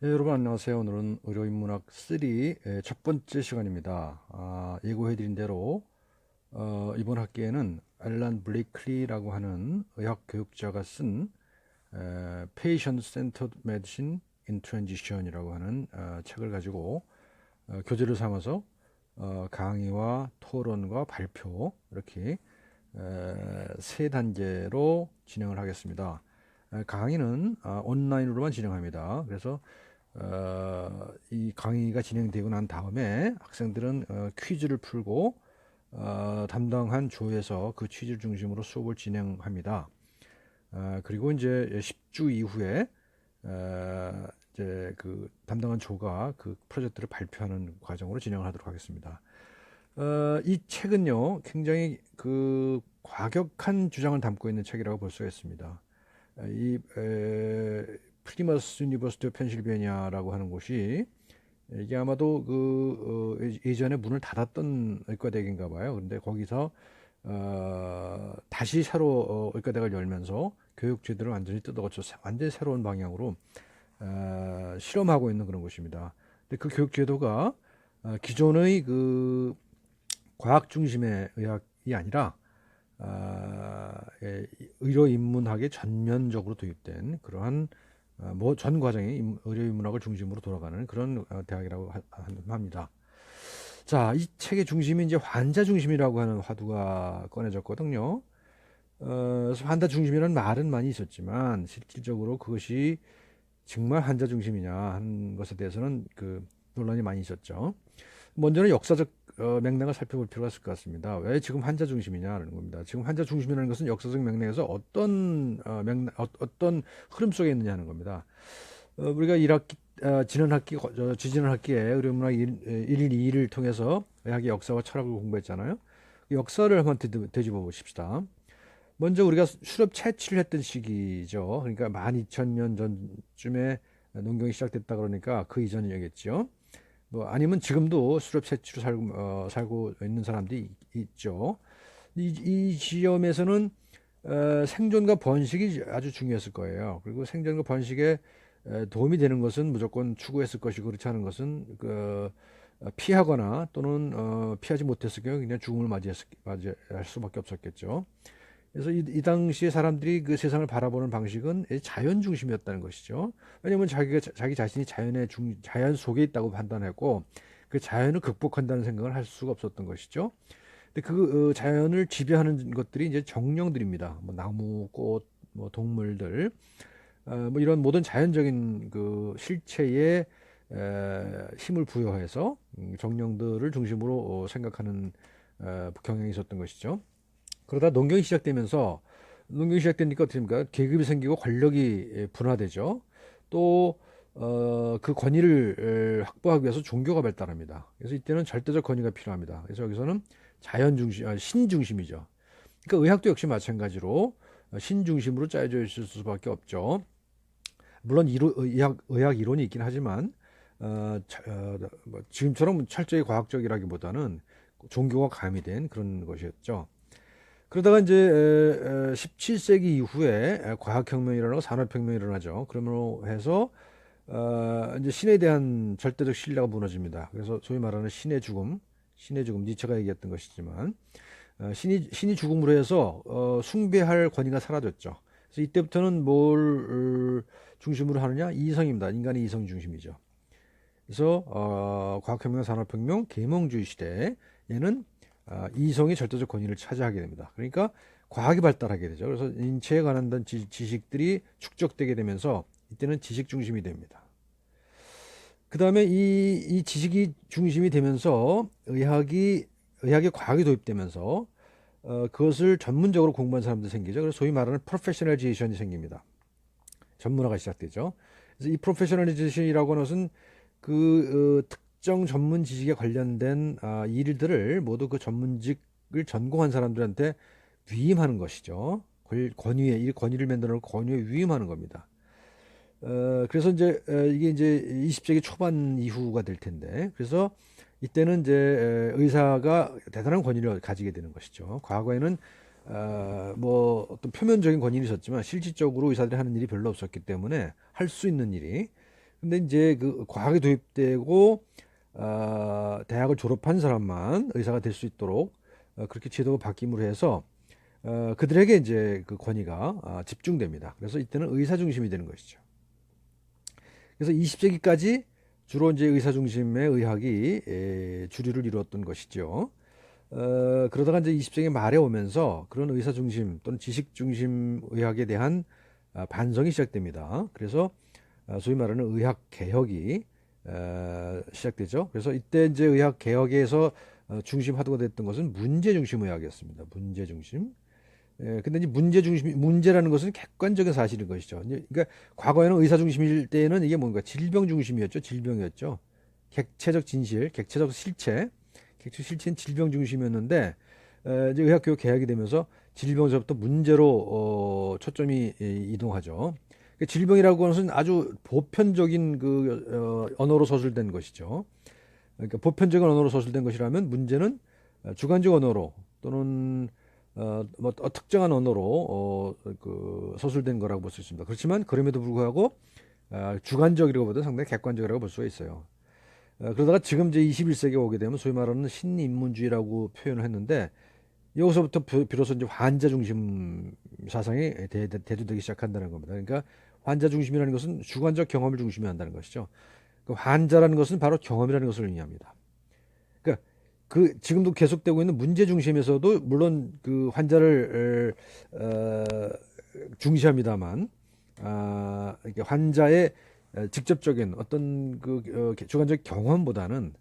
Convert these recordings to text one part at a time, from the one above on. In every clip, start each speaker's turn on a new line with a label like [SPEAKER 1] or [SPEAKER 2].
[SPEAKER 1] 네, 여러분 안녕하세요. 오늘은 의료인문학 3 첫 번째 시간입니다. 예고해드린 대로 이번 학기에는 앨런 블레이클리라고 하는 의학 교육자가 쓴 Patient Centered Medicine in Transition이라고 하는 책을 가지고 교재를 삼아서 강의와 토론과 발표 이렇게 세 단계로 진행을 하겠습니다. 강의는 온라인으로만 진행합니다. 그래서 이 강의가 진행되고 난 다음에 학생들은 퀴즈를 풀고 담당한 조에서 그 퀴즈를 중심으로 수업을 진행합니다. 그리고 이제 10주 이후에 이제 그 담당한 조가 그 프로젝트를 발표하는 과정으로 진행을 하도록 하겠습니다. 이 책은요, 굉장히 그 과격한 주장을 담고 있는 책이라고 볼 수가 있습니다. 이 프리머스 유니버시티 오브 펜실베니아라고 하는 곳이 이게 아마도 예전에 문을 닫았던 의과대학인가 봐요. 그런데 거기서 다시 새로 의과대학을 열면서 교육 제도를 완전히 뜯어고쳐 완전히 새로운 방향으로 실험하고 있는 그런 곳입니다. 근데 그 교육 제도가 기존의 그 과학 중심의 의학이 아니라 의료 인문학에 전면적으로 도입된 그러한 뭐 전 과정이 의료 인문학을 중심으로 돌아가는 그런 대학이라고 합니다. 자, 이 책의 중심이 이제 환자 중심이라고 하는 화두가 꺼내졌거든요. 그래서 환자 중심이라는 말은 많이 있었지만 실질적으로 그것이 정말 환자 중심이냐 하는 것에 대해서는 그 논란이 많이 있었죠. 먼저는 역사적 맥락을 살펴볼 필요가 있을 것 같습니다. 왜 지금 환자 중심이냐는 겁니다. 지금 환자 중심이라는 것은 역사적 맥락에서 어떤 흐름 속에 있느냐 하는 겁니다. 우리가 1학기, 지지난 학기에 의료문학 1, 2를 통해서 의학의 역사와 철학을 공부했잖아요. 역사를 한번 되짚어 보십시다. 먼저 우리가 수렵 채취를 했던 시기죠. 그러니까 12,000년 전쯤에 농경이 시작됐다 그러니까 그 이전이겠죠. 뭐 아니면 지금도 수렵 채취로 살고 있는 사람들이 있죠. 이 시험에서는 생존과 번식이 아주 중요했을 거예요. 그리고 생존과 번식에 도움이 되는 것은 무조건 추구했을 것이고 그렇지 않은 것은 피하거나 또는 피하지 못했을 경우 그냥 죽음을 맞이할 수밖에 없었겠죠. 그래서 이 당시에 사람들이 그 세상을 바라보는 방식은 자연 중심이었다는 것이죠. 왜냐하면 자기 자신이 자연 속에 있다고 판단했고 그 자연을 극복한다는 생각을 할 수가 없었던 것이죠. 근데 그 자연을 지배하는 것들이 이제 정령들입니다. 뭐 나무, 꽃, 뭐 동물들, 뭐 이런 모든 자연적인 그 실체에 힘을 부여해서 정령들을 중심으로 생각하는 경향이 있었던 것이죠. 그러다 농경이 시작되니까 어떻게 됩니까? 계급이 생기고 권력이 분화되죠. 또 그 권위를 확보하기 위해서 종교가 발달합니다. 그래서 이때는 절대적 권위가 필요합니다. 그래서 여기서는 신 중심이죠. 그러니까 의학도 역시 마찬가지로 신 중심으로 짜여져 있을 수밖에 없죠. 물론 의학 이론이 있긴 하지만 뭐 지금처럼 철저히 과학적이라기보다는 종교가 가미된 그런 것이었죠. 그러다가 이제 17세기 이후에 과학혁명이 일어나고 산업혁명이 일어나죠. 그러므로 해서 이제 신에 대한 절대적 신뢰가 무너집니다. 그래서 소위 말하는 신의 죽음, 니체가 얘기했던 것이지만 신이 죽음으로 해서 숭배할 권위가 사라졌죠. 그래서 이때부터는 뭘 중심으로 하느냐? 이성입니다. 인간의 이성 중심이죠. 그래서 과학혁명, 산업혁명, 계몽주의 시대에 얘는 이성이 절대적 권위를 차지하게 됩니다. 그러니까 과학이 발달하게 되죠. 그래서 인체에 관한 지식들이 축적되게 되면서 이때는 지식 중심이 됩니다. 그 다음에 이 지식이 중심이 되면서 의학의 과학이 도입되면서 그것을 전문적으로 공부한 사람들이 생기죠. 그래서 소위 말하는 프로페셔널리제이션이 생깁니다. 전문화가 시작되죠. 그래서 이 프로페셔널리제이션이라고 하는 것은 특정 전문 지식에 관련된 일들을 모두 그 전문직을 전공한 사람들한테 위임하는 것이죠. 이 권위를 만들어 권위에 위임하는 겁니다. 그래서 이제 이게 이제 20세기 초반 이후가 될 텐데, 그래서 이때는 이제 의사가 대단한 권위를 가지게 되는 것이죠. 과거에는 뭐 어떤 표면적인 권위는 있었지만 실질적으로 의사들이 하는 일이 별로 없었기 때문에 할 수 있는 일이 근데 이제 그 과학이 도입되고 대학을 졸업한 사람만 의사가 될 수 있도록 그렇게 제도가 바뀜으로 해서 그들에게 이제 그 권위가 집중됩니다. 그래서 이때는 의사 중심이 되는 것이죠. 그래서 20세기까지 주로 이제 의사 중심의 의학이 주류를 이루었던 것이죠. 그러다가 이제 20세기 말에 오면서 그런 의사 중심 또는 지식 중심 의학에 대한 반성이 시작됩니다. 그래서 소위 말하는 의학 개혁이 시작되죠. 그래서 이때 이제 의학 개혁에서 중심 화두가 됐던 것은 문제 중심 의학이었습니다. 문제 중심. 근데 이제 문제라는 것은 객관적인 사실인 것이죠. 그러니까 과거에는 의사 중심일 때는 이게 뭔가 질병 중심이었죠. 질병이었죠. 객체적 진실, 객체적 실체, 객체 실체는 질병 중심이었는데 이제 의학교육 개혁이 되면서 질병에서부터 문제로 초점이 이동하죠. 그러니까 질병이라고 하는 것은 아주 보편적인 그 언어로 서술된 것이죠. 그러니까 보편적인 언어로 서술된 것이라면 문제는 주관적 언어로 또는 뭐 특정한 언어로 그 서술된 거라고 볼 수 있습니다. 그렇지만 그럼에도 불구하고 주관적이라고보다 상당히 객관적이라고 볼 수가 있어요. 그러다가 지금 이제 21세기에 오게 되면 소위 말하는 신인문주의라고 표현을 했는데 여기서부터 비로소 이제 환자 중심 사상이 대두되기 시작한다는 겁니다. 그러니까 환자 중심이라는 것은 주관적 경험을 중심이 한다는 것이죠. 그 환자라는 것은 바로 경험이라는 것을 의미합니다. 그러니까 그 지금도 계속되고 있는 문제 중심에서도 물론 그 환자를 중시합니다만 이렇게 환자의 직접적인 어떤 그 주관적 경험보다는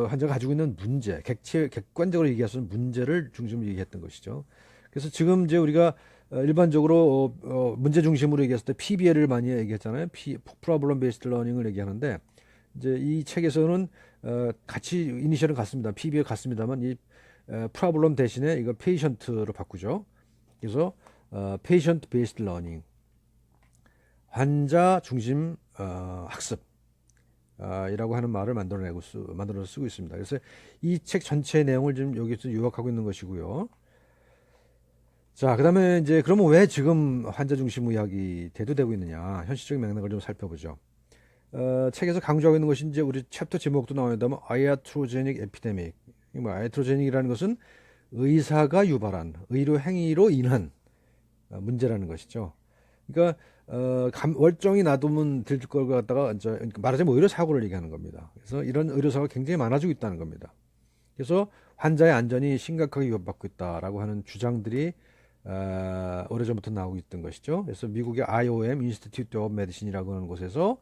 [SPEAKER 1] 환자가 가지고 있는 문제, 객관적으로 얘기해서는 문제를 중심으로 얘기했던 것이죠. 그래서 지금 이제 우리가 일반적으로 문제 중심으로 얘기했을 때 PBL을 많이 얘기했잖아요. Problem Based Learning을 얘기하는데 이제 이 책에서는 같이 이니셜은 같습니다. PBL 같습니다만 이 프로블럼 대신에 이거 페이션트로 바꾸죠. 그래서 Patient Based Learning, 환자 중심 학습. 이라고 하는 말을 만들어서 쓰고 있습니다. 그래서 이 책 전체의 내용을 지금 여기서 요약하고 있는 것이고요. 자, 그다음에 이제 그러면 왜 지금 환자 중심 의학이 대두되고 있느냐? 현실적인 맥락을 좀 살펴보죠. 책에서 강조하고 있는 것이 이제 우리 챕터 제목도 나오는다면 iatrogenic epidemic. 뭐 iatrogenic이라는 것은 의사가 유발한 의료 행위로 인한 문제라는 것이죠. 그러니까 월정이 놔두면 될 걸 갖다가 이제 말하자면 의료 사고를 얘기하는 겁니다. 그래서 이런 의료 사고가 굉장히 많아지고 있다는 겁니다. 그래서 환자의 안전이 심각하게 위협받고 있다라고 하는 주장들이 오래전부터 나오고 있던 것이죠. 그래서 미국의 IOM Institute of Medicine이라고 하는 곳에서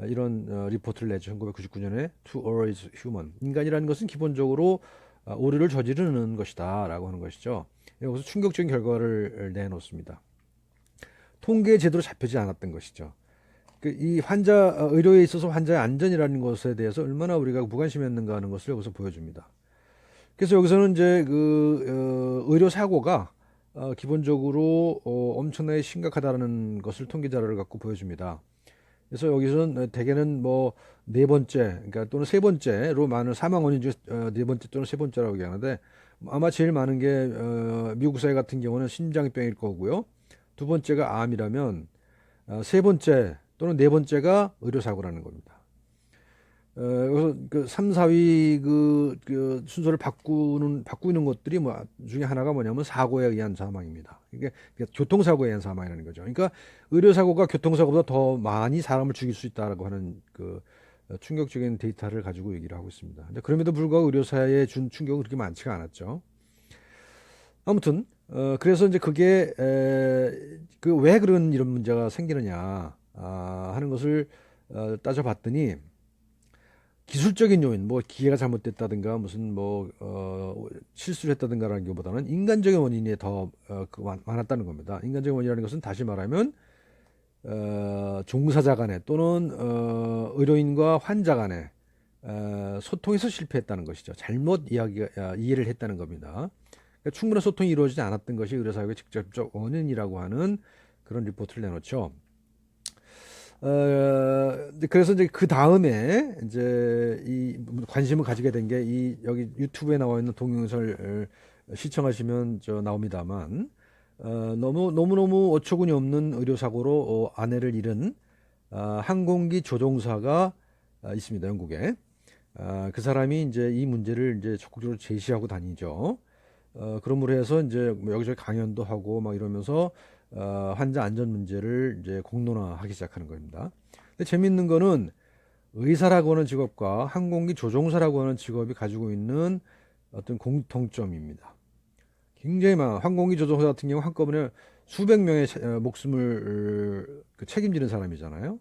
[SPEAKER 1] 이런 리포트를 내죠. 1999년에 To Err is Human. 인간이라는 것은 기본적으로 오류를 저지르는 것이다라고 하는 것이죠. 여기서 충격적인 결과를 내놓습니다. 통계 제대로 잡히지 않았던 것이죠. 이 의료에 있어서 환자의 안전이라는 것에 대해서 얼마나 우리가 무관심했는가 하는 것을 여기서 보여줍니다. 그래서 여기서는 이제 의료 사고가 기본적으로 엄청나게 심각하다는 것을 통계 자료를 갖고 보여줍니다. 그래서 여기서는 대개는 뭐 네 번째, 그러니까 또는 세 번째로 많은 사망 원인 중에 네 번째 또는 세 번째라고 얘기하는데 아마 제일 많은 게 미국 사회 같은 경우는 심장병일 거고요. 두 번째가 암이라면 세 번째 또는 네 번째가 의료사고라는 겁니다. 그래서 그 3, 4위 그 순서를 바꾸는 것들이 뭐 중에 하나가 뭐냐면 사고에 의한 사망입니다. 이게 교통사고에 의한 사망이라는 거죠. 그러니까 의료사고가 교통사고보다 더 많이 사람을 죽일 수 있다라고 하는 그 충격적인 데이터를 가지고 얘기를 하고 있습니다. 근데 그럼에도 불구하고 의료사에 준 충격은 그렇게 많지가 않았죠. 아무튼 그래서 이제 그게 그 왜 그런 이런 문제가 생기느냐 하는 것을 따져봤더니 기술적인 요인, 뭐 기계가 잘못됐다든가 무슨 뭐 실수를 했다든가라는 것보다는 인간적인 원인이 더 많았다는 겁니다. 인간적인 원인이라는 것은 다시 말하면 종사자 간에 또는 의료인과 환자 간에 소통에서 실패했다는 것이죠. 잘못 이해를 했다는 겁니다. 그러니까 충분한 소통이 이루어지지 않았던 것이 의료사고의 직접적 원인이라고 하는 그런 리포트를 내놓죠. 그래서 이제 그 다음에 이제 이 관심을 가지게 된 게 이 여기 유튜브에 나와 있는 동영상을 시청하시면 나옵니다만 너무너무 어처구니 없는 의료사고로 아내를 잃은 항공기 조종사가 있습니다. 영국에. 그 사람이 이제 이 문제를 이제 적극적으로 제시하고 다니죠. 그러므로 해서 이제 뭐 여기저기 강연도 하고 막 이러면서 환자 안전 문제를 이제 공론화하기 시작하는 겁니다. 근데 재밌는 거는 의사라고 하는 직업과 항공기 조종사라고 하는 직업이 가지고 있는 어떤 공통점입니다. 굉장히 많아. 항공기 조종사 같은 경우 한꺼번에 수백 명의 목숨을 책임지는 사람이잖아요.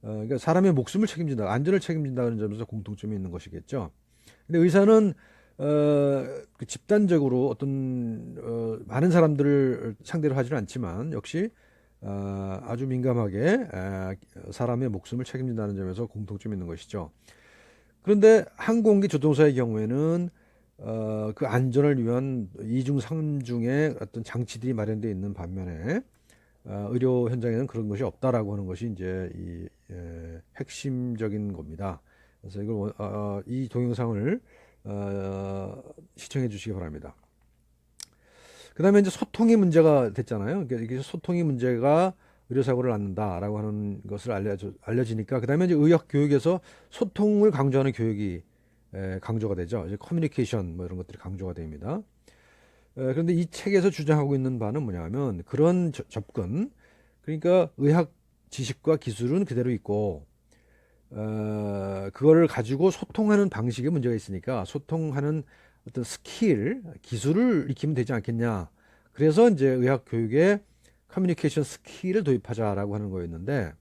[SPEAKER 1] 그러니까 사람의 목숨을 책임진다, 안전을 책임진다는 점에서 공통점이 있는 것이겠죠. 근데 의사는 그 집단적으로 어떤 많은 사람들을 상대로 하지는 않지만 역시 아주 민감하게 사람의 목숨을 책임진다는 점에서 공통점이 있는 것이죠. 그런데 항공기 조종사의 경우에는 그 안전을 위한 이중 삼중의 어떤 장치들이 마련되어 있는 반면에 의료 현장에는 그런 것이 없다라고 하는 것이 이제 이 핵심적인 겁니다. 그래서 이걸 이 동영상을 시청해 주시기 바랍니다. 그 다음에 이제 소통이 문제가 됐잖아요. 그러니까 이게 소통이 문제가 의료사고를 낳는다라고 하는 것을 알려지니까, 그 다음에 이제 의학 교육에서 소통을 강조하는 교육이 강조가 되죠. 이제 커뮤니케이션 뭐 이런 것들이 강조가 됩니다. 그런데 이 책에서 주장하고 있는 바는 뭐냐면 그런 접근, 그러니까 의학 지식과 기술은 그대로 있고 그거를 가지고 소통하는 방식에 문제가 있으니까 소통하는 어떤 스킬, 기술을 익히면 되지 않겠냐. 그래서 이제 의학 교육에 커뮤니케이션 스킬을 도입하자라고 하는 거였는데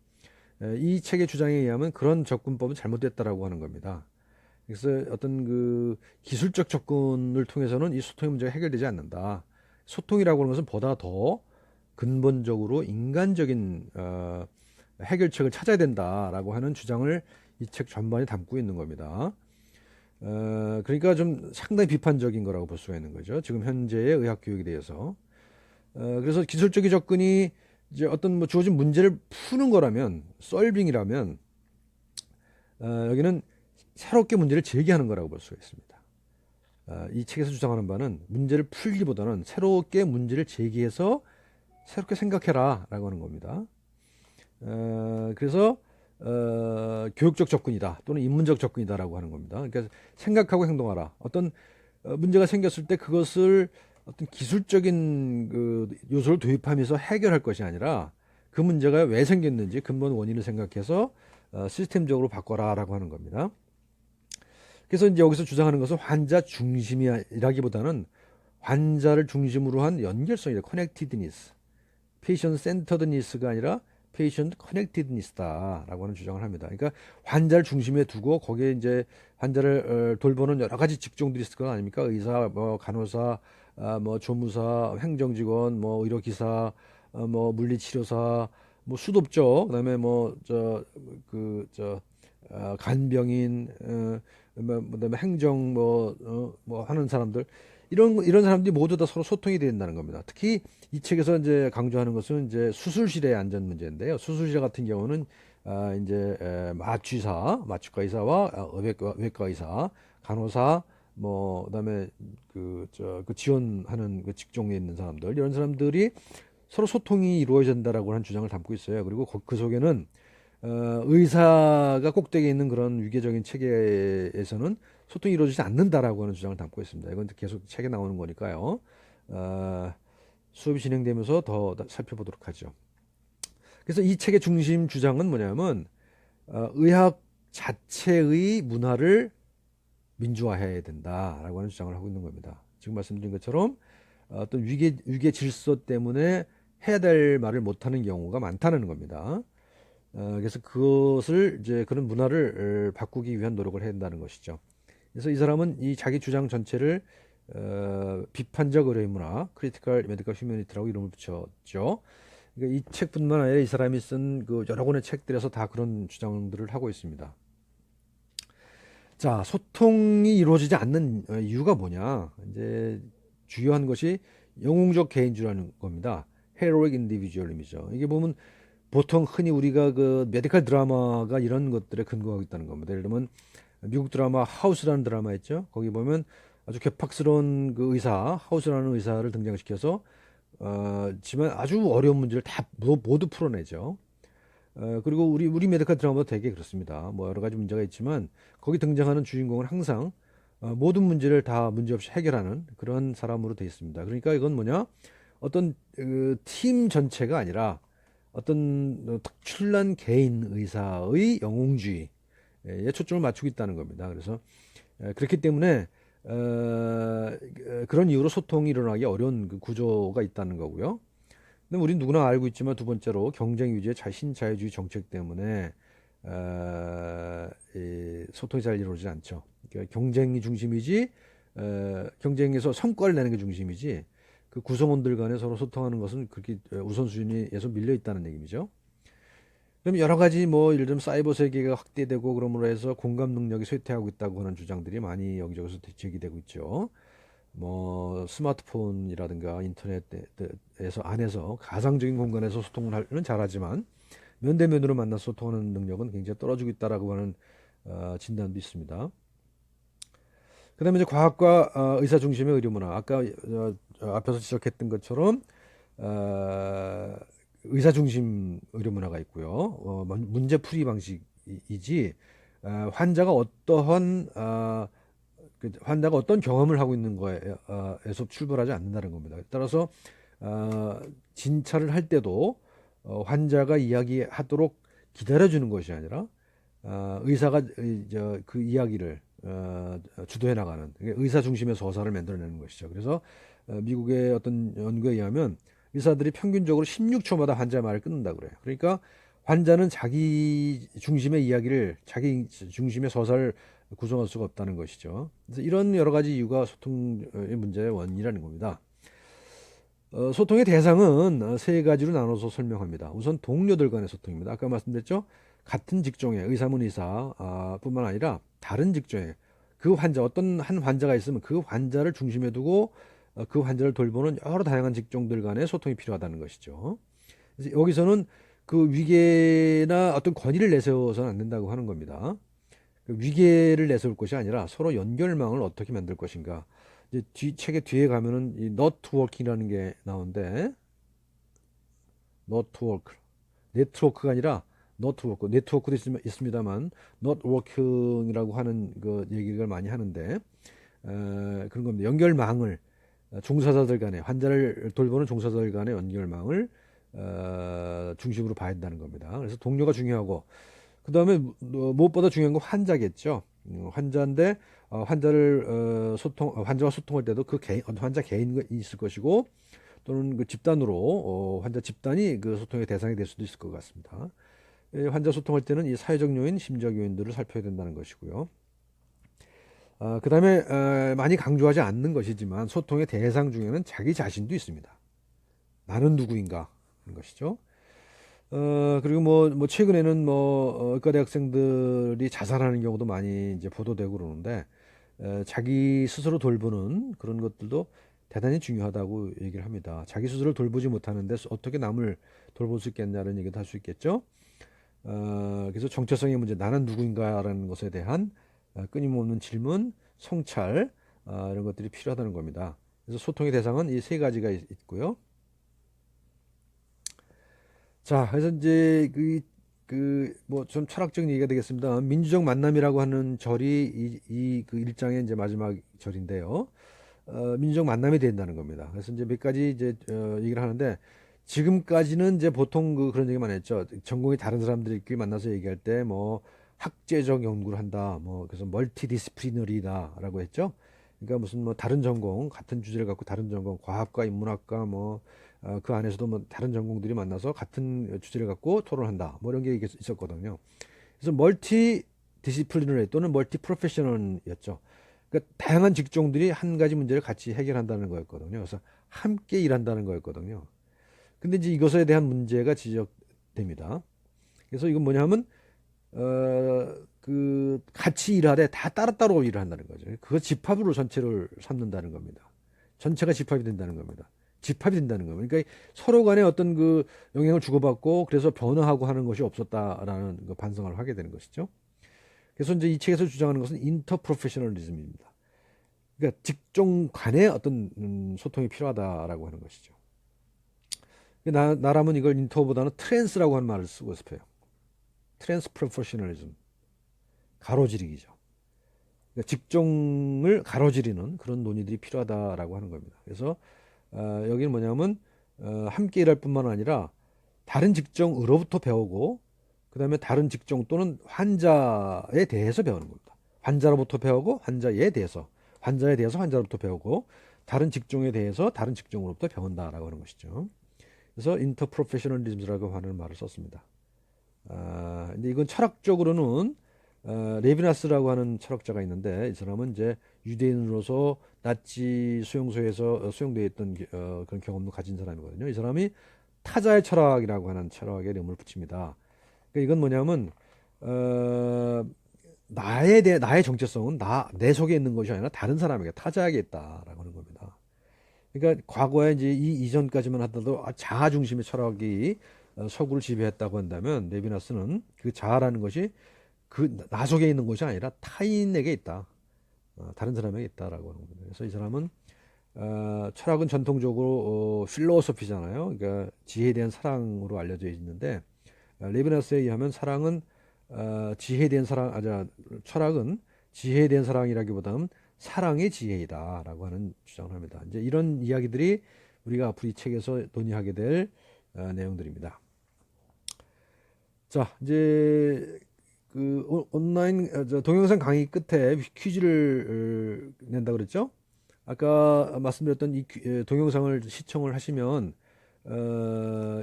[SPEAKER 1] 이 책의 주장에 의하면 그런 접근법은 잘못됐다라고 하는 겁니다. 그래서 어떤 그 기술적 접근을 통해서는 이 소통의 문제가 해결되지 않는다. 소통이라고 하는 것은 보다 더 근본적으로 인간적인 해결책을 찾아야 된다라고 하는 주장을 이 책 전반에 담고 있는 겁니다. 그러니까 좀 상당히 비판적인 거라고 볼 수가 있는 거죠. 지금 현재의 의학 교육에 대해서. 그래서 기술적인 접근이 이제 어떤 뭐 주어진 문제를 푸는 거라면, solving이라면 여기는 새롭게 문제를 제기하는 거라고 볼 수가 있습니다. 이 책에서 주장하는 바는 문제를 풀기보다는 새롭게 문제를 제기해서 새롭게 생각해라 라고 하는 겁니다. 그래서 교육적 접근이다 또는 인문적 접근이다 라고 하는 겁니다. 그러니까 생각하고 행동하라. 어떤 문제가 생겼을 때 그것을 어떤 기술적인 그 요소를 도입하면서 해결할 것이 아니라 그 문제가 왜 생겼는지 근본 원인을 생각해서 시스템적으로 바꿔라 라고 하는 겁니다. 그래서 이제 여기서 주장하는 것은 환자 중심이라기보다는 환자를 중심으로 한 연결성이다. 커넥티드니스. 페이션 센터드니스가 아니라 페이션 커넥티드니스다라고 하는 주장을 합니다. 그러니까 환자를 중심에 두고 거기에 이제 환자를 돌보는 여러 가지 직종들이 있을 거 아닙니까? 의사, 뭐 간호사, 뭐 조무사, 행정직원, 뭐 의료기사, 뭐 물리치료사, 뭐 수도 없죠. 그다음에 뭐 간병인, 그다음에 행정 뭐 하는 사람들, 이런 사람들이 모두 다 서로 소통이 된다는 겁니다. 특히 이 책에서 이제 강조하는 것은 이제 수술실의 안전 문제인데요. 수술실 같은 경우는 이제 마취과 의사와 외과 의사, 간호사, 뭐 그다음에 그 지원하는 그 직종에 있는 사람들, 이런 사람들이 서로 소통이 이루어진다라고 하는 주장을 담고 있어요. 그리고 그 속에는 의사가 꼭대기에 있는 그런 위계적인 체계에서는 소통이 이루어지지 않는다라고 하는 주장을 담고 있습니다. 이건 계속 책에 나오는 거니까요. 수업이 진행되면서 더 살펴보도록 하죠. 그래서 이 책의 중심 주장은 뭐냐면 의학 자체의 문화를 민주화해야 된다라고 하는 주장을 하고 있는 겁니다. 지금 말씀드린 것처럼 어떤 위계 질서 때문에 해야 될 말을 못하는 경우가 많다는 겁니다. 그래서 그것을 이제 그런 문화를 바꾸기 위한 노력을 해야 된다는 것이죠. 그래서 이 사람은 이 자기 주장 전체를 비판적 의료의 문화, 크리티컬 메디컬 휴머니티라고 이름을 붙였죠. 그러니까 이 책뿐만 아니라 이 사람이 쓴 그 여러 권의 책들에서 다 그런 주장들을 하고 있습니다. 자, 소통이 이루어지지 않는 이유가 뭐냐? 이제 주요한 것이 영웅적 개인주의라는 겁니다. Heroic Individualism이죠. 이게 보면 보통 흔히 우리가 그 메디컬 드라마가 이런 것들에 근거하고 있다는 겁니다. 예를 들면 미국 드라마 하우스라는 드라마 있죠. 거기 보면 아주 괴팍스러운 그 하우스라는 의사를 등장시켜서 지만 아주 어려운 문제를 다 모두 풀어내죠. 그리고 우리 메디컬 드라마도 되게 그렇습니다. 뭐 여러 가지 문제가 있지만 거기 등장하는 주인공은 항상 모든 문제를 다 문제없이 해결하는 그런 사람으로 되어 있습니다. 그러니까 이건 뭐냐? 어떤 팀 전체가 아니라 어떤 특출난 개인 의사의 영웅주의에 초점을 맞추고 있다는 겁니다. 그래서 그렇기 때문에 그런 이유로 소통이 일어나기 어려운 그 구조가 있다는 거고요. 근데 우리 누구나 알고 있지만 두 번째로 경쟁 위주의 신자유주의 정책 때문에 이 소통이 잘 이루어지지 않죠. 그러니까 경쟁이 중심이지 경쟁에서 성과를 내는 게 중심이지 그 구성원들 간에 서로 소통하는 것은 그렇게 우선순위에서 밀려 있다는 얘기죠. 그럼 여러 가지 뭐 예를 들면 사이버 세계가 확대되고 그러므로 해서 공감 능력이 쇠퇴하고 있다고 하는 주장들이 많이 여기저기서 제기되고 있죠. 뭐 스마트폰이라든가 인터넷에서 안에서 가상적인 공간에서 소통을 하는 잘하지만 면대면으로 만나서 소통하는 능력은 굉장히 떨어지고 있다라고 하는 진단도 있습니다. 그다음에 이제 과학과 의사 중심의 의료 문화. 아까 앞에서 지적했던 것처럼 어, 의사 중심 의료 문화가 있고요. 문제 풀이 방식이지 환자가 환자가 어떤 경험을 하고 있는 거에서 출발하지 않는다는 겁니다. 따라서 진찰을 할 때도 환자가 이야기하도록 기다려주는 것이 아니라 의사가 그 이야기를 주도해 나가는 의사 중심의 서사를 만들어내는 것이죠. 그래서 미국의 어떤 연구에 의하면 의사들이 평균적으로 16초마다 환자 말을 끊는다 그래요. 그러니까 환자는 자기 중심의 이야기를 자기 중심의 서사를 구성할 수가 없다는 것이죠. 그래서 이런 여러 가지 이유가 소통의 문제의 원인이라는 겁니다. 소통의 대상은 세 가지로 나눠서 설명합니다. 우선 동료들 간의 소통입니다. 아까 말씀드렸죠? 같은 직종의 의사면 의사 뿐만 아니라 다른 직종의 그 환자 어떤 한 환자가 있으면 그 환자를 중심에 두고 그 환자를 돌보는 여러 다양한 직종들 간의 소통이 필요하다는 것이죠. 그래서 여기서는 그 위계나 어떤 권위를 내세워서는 안 된다고 하는 겁니다. 그 위계를 내세울 것이 아니라 서로 연결망을 어떻게 만들 것인가. 이제 책의 뒤에 가면은 이 너트워킹이라는 게 나오는데 너트워크 네트워크가 아니라 너트워크 네트워크도 있습니다만 너트워킹이라고 하는 그 얘기를 많이 하는데 그런 겁니다. 연결망을 종사자들 간에 환자를 돌보는 종사자들 간의 연결망을 중심으로 봐야 한다는 겁니다. 그래서 동료가 중요하고 그 다음에 무엇보다 중요한 건 환자겠죠. 환자인데 환자와 소통할 때도 그 환자 개인이 있을 것이고 또는 그 집단으로 환자 집단이 그 소통의 대상이 될 수도 있을 것 같습니다. 환자 소통할 때는 이 사회적 요인, 심리적 요인들을 살펴야 된다는 것이고요. 그 다음에 많이 강조하지 않는 것이지만 소통의 대상 중에는 자기 자신도 있습니다. 나는 누구인가 하는 것이죠. 그리고 뭐 최근에는 의과대 학생들이 자살하는 경우도 많이 이제 보도되고 그러는데 자기 스스로 돌보는 그런 것들도 대단히 중요하다고 얘기를 합니다. 자기 스스로 돌보지 못하는데 어떻게 남을 돌볼 수 있겠냐는 얘기도 할 수 있겠죠. 그래서 정체성의 문제, 나는 누구인가라는 것에 대한 끊임없는 질문, 성찰 이런 것들이 필요하다는 겁니다. 그래서 소통의 대상은 이 세 가지가 있고요. 자, 그래서 이제 뭐 좀 철학적인 얘기가 되겠습니다. 민주적 만남이라고 하는 절이 그 일장의 이제 마지막 절인데요. 민주적 만남이 된다는 겁니다. 그래서 이제 몇 가지 이제 얘기를 하는데 지금까지는 이제 보통 그런 얘기만 했죠. 전공이 다른 사람들끼리 만나서 얘기할 때 뭐 학제적 연구를 한다. 뭐 그래서 멀티디스플리너리다라고 했죠. 그러니까 무슨 뭐 다른 전공 같은 주제를 갖고 다른 전공 과학과 인문학과 뭐 그 안에서도 뭐 다른 전공들이 만나서 같은 주제를 갖고 토론한다. 뭐 이런 게 있었거든요. 그래서 멀티 디시플리너리 또는 멀티 프로페셔널이었죠. 그러니까 다양한 직종들이 한 가지 문제를 같이 해결한다는 거였거든요. 그래서 함께 일한다는 거였거든요. 근데 이제 이것에 대한 문제가 지적됩니다. 그래서 이건 뭐냐면 같이 일하되 다 따로따로 일을 한다는 거죠. 그거 집합으로 전체를 삼는다는 겁니다. 전체가 집합이 된다는 겁니다. 집합이 된다는 겁니다. 그러니까 서로 간에 어떤 그 영향을 주고받고 그래서 변화하고 하는 것이 없었다라는 그 반성을 하게 되는 것이죠. 그래서 이제 이 책에서 주장하는 것은 인터프로페셔널리즘입니다. 그러니까 직종 간의 어떤 소통이 필요하다라고 하는 것이죠. 나라면 이걸 인터보다는 트랜스라고 하는 말을 쓰고 싶어요. 트랜스프로페셔널리즘, 가로지르기죠. 그러니까 직종을 가로지르는 그런 논의들이 필요하다라고 하는 겁니다. 그래서 여기는 뭐냐면 함께 일할 뿐만 아니라 다른 직종으로부터 배우고 그다음에 다른 직종 또는 환자에 대해서 배우는 겁니다. 환자로부터 배우고 환자에 대해서 환자로부터 배우고 다른 직종에 대해서 다른 직종으로부터 배운다라고 하는 것이죠. 그래서 인터프로페셔널리즘이라고 하는 말을 썼습니다. 근데 이건 철학적으로는 레비나스라고 하는 철학자가 있는데 이 사람은 이제 유대인으로서 나치 수용소에서 수용되어 있던 그런 경험도 가진 사람이거든요. 이 사람이 타자의 철학이라고 하는 철학에 이름을 붙입니다. 그러니까 이건 뭐냐면 나의 정체성은 내 속에 있는 것이 아니라 다른 사람에게 타자에게 있다라고 하는 겁니다. 그러니까 과거에 이제 이 이전까지만 하더라도 자아 중심의 철학이 서구를 지배했다고 한다면 레비나스는 그 자아라는 것이 그 나 속에 있는 것이 아니라 타인에게 있다. 다른 사람에게 있다라고 하는 겁니다. 그래서 이 사람은 철학은 전통적으로 필로소피잖아요. 그러니까 지혜에 대한 사랑으로 알려져 있는데 레비나스에 의하면 사랑은 지혜에 대한 철학은 지혜에 대한 사랑이라기보다는 사랑의 지혜이다라고 하는 주장을 합니다. 이제 이런 이야기들이 우리가 앞으로 이 책에서 논의하게 될 내용들입니다. 자, 이제 그 온라인 동영상 강의 끝에 퀴즈를 낸다 그랬죠? 아까 말씀드렸던 이 동영상을 시청을 하시면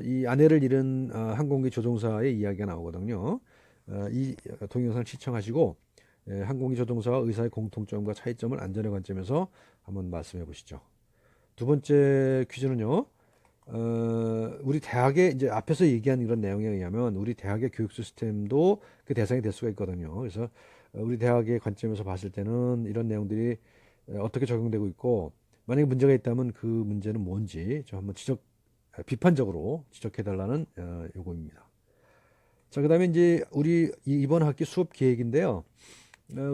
[SPEAKER 1] 이 아내를 잃은 항공기 조종사의 이야기가 나오거든요. 이 동영상을 시청하시고 항공기 조종사와 의사의 공통점과 차이점을 안전의 관점에서 한번 말씀해 보시죠. 두 번째 퀴즈는요. 우리 대학의 이제 앞에서 얘기한 이런 내용에 의하면 우리 대학의 교육 시스템도 그 대상이 될 수가 있거든요. 그래서 우리 대학의 관점에서 봤을 때는 이런 내용들이 어떻게 적용되고 있고 만약에 문제가 있다면 그 문제는 뭔지 좀 한번 비판적으로 지적해 달라는 요구입니다. 자, 그다음에 이제 우리 이번 학기 수업 계획인데요.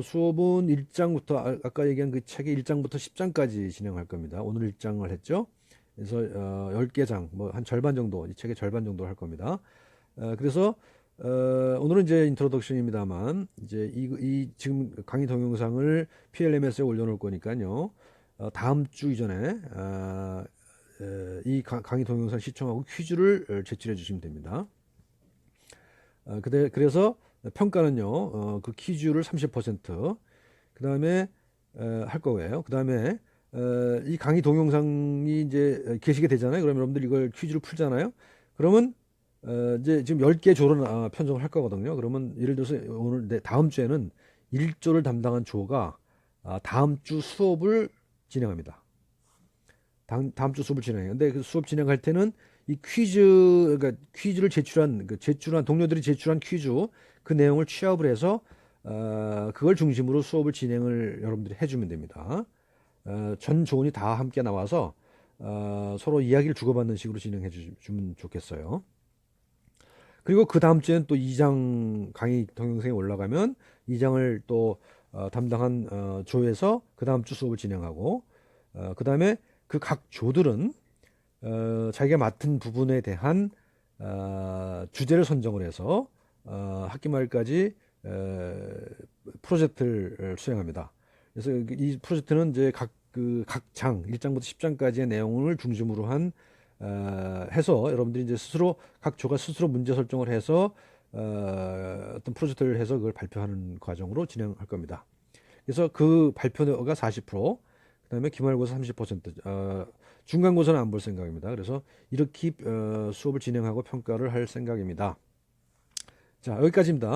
[SPEAKER 1] 수업은 1장부터 아까 얘기한 그 책의 1장부터 10장까지 진행할 겁니다. 오늘 1장을 했죠. 그래서 10개 장, 뭐 한 절반 정도, 이 책의 절반 정도 할 겁니다. 그래서 오늘은 이제 인트로덕션입니다만 이제 이 지금 강의 동영상을 PLMS에 올려놓을 거니까요. 다음 주 이전에 이 강의 동영상 시청하고 퀴즈를 제출해 주시면 됩니다. 그래서 평가는요, 그 퀴즈를 30%, 그 다음에 할 거예요. 그 다음에 이 강의 동영상이 이제 게시게 되잖아요. 그러면 여러분들 이걸 퀴즈를 풀잖아요. 그러면 이제 지금 10개 조를 편성을 할 거거든요. 그러면 예를 들어서 다음 주에는 1조를 담당한 조가 다음 주 수업을 진행합니다. 다음 주 수업을 진행해요. 근데 그 수업 진행할 때는 이 그러니까 퀴즈를 제출한 동료들이 제출한 퀴즈 그 내용을 취합을 해서 그걸 중심으로 수업을 진행을 여러분들이 해주면 됩니다. 전 조원이 다 함께 나와서 서로 이야기를 주고받는 식으로 진행해 주면 좋겠어요. 그리고 그 다음 주에는 또 2장 강의 동영상이 올라가면 2장을 또 담당한 조에서 그 다음 주 수업을 진행하고 그 다음에 그 각 조들은 자기가 맡은 부분에 대한 주제를 선정을 해서 학기 말까지 프로젝트를 수행합니다. 그래서 이 프로젝트는 이제 각 장 1장부터 10장까지의 내용을 중심으로 한 해서 여러분들이 이제 각 조가 스스로 문제 설정을 해서 어떤 프로젝트를 해서 그걸 발표하는 과정으로 진행할 겁니다. 그래서 그 발표가 40%, 그다음에 기말고사 30%, 중간고사는 안 볼 생각입니다. 그래서 이렇게 수업을 진행하고 평가를 할 생각입니다. 자, 여기까지입니다.